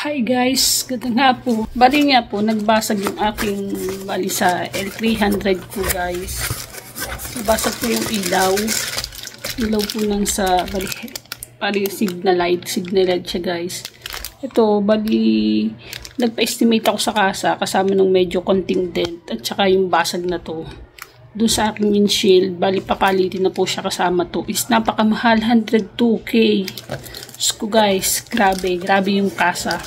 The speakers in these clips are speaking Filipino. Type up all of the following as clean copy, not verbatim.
Hi guys, ganda nga po. Bali nga po, nagbasag yung aking bali sa L300 ko guys. Nabasag po yung ilaw. Ilaw po nang sa bali signal light siya guys. Ito, bali nagpa-estimate ako sa kasa kasama ng medyo konting dent at saka yung basag na to. Doon sa aking windshield, bali papalitin na po siya kasama to. Is napakamahal, 102k. Sko guys, grabe yung kasa.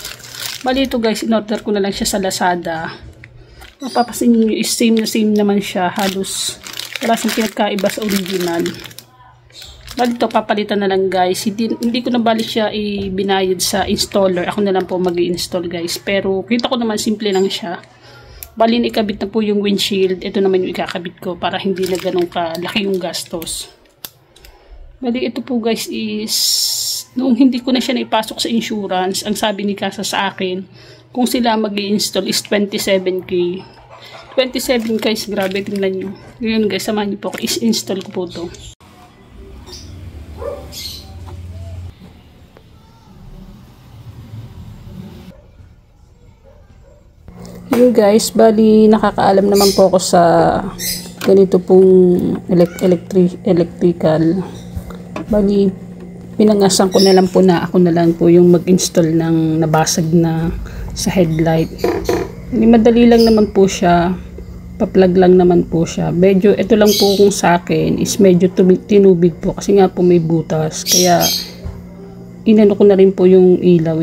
Bali ito guys, in-order ko na lang siya sa Lazada. Mapapasin nyo is same naman siya. Halos wala siyang pinagkaiba sa original. Bali ito, papalitan na lang guys. Hindi ko na bali siya ibinayad sa installer. Ako na lang po mag-i-install guys. Pero kita ko naman simple lang siya. Bali ikabit na po yung windshield. Ito naman yung ikakabit ko para hindi na ganun kalaki yung gastos. Bali ito po guys is noong hindi ko na siya naipasok sa insurance, ang sabi ni Kasa sa akin, kung sila mag-i-install is 27k. 27 guys, grabe, tingnan nyo. Ngayon guys, samahan nyo po ako, is-install ko po ito. Yun guys, bali nakakaalam naman po ako sa ganito pong electrical. Bali pinangasan ko na lang po na ako na lang po yung mag-install ng nabasag na sa headlight. Madali lang naman po siya, pa-plug lang naman po siya. Medyo ito lang po kung sa akin is medyo tinubig po kasi nga po may butas, kaya inano ko na rin po yung ilaw,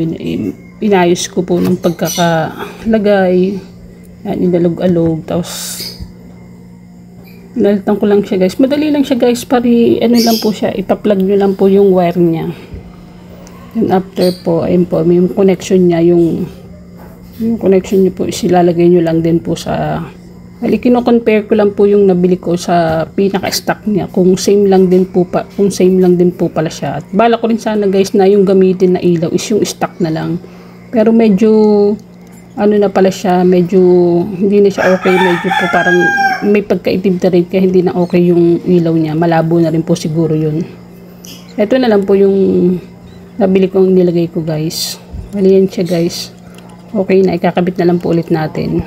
inayos ko po ng pagkakalagay, inalog-alog, tapos nalitan ko lang siya guys. Madali lang siya guys, ano lang po siya, ipa-plug nyo lang po yung wire niya. And after po, ayun po, may connection niya, yung connection niyo po, isilalagay nyo lang din po sa, kino-compare ko lang po yung nabili ko sa pinaka-stock niya, kung same lang din po pala siya. At bala ko rin sana guys na yung gamitin na ilaw is yung stock na lang. Pero medyo ano na pala siya, medyo hindi na siya okay, medyo po parang may pagkaitim na rin, kaya hindi na okay yung ilaw niya, malabo na rin po siguro yun. Ito na lang po yung nabili kong nilagay ko guys. Bali yan siya guys, okay na, ikakabit na lang po ulit natin.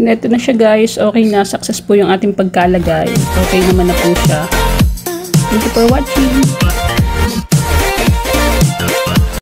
Ito na siya guys, okay na, success po yung ating pagkalagay, okay naman na po siya. Thank you for watching.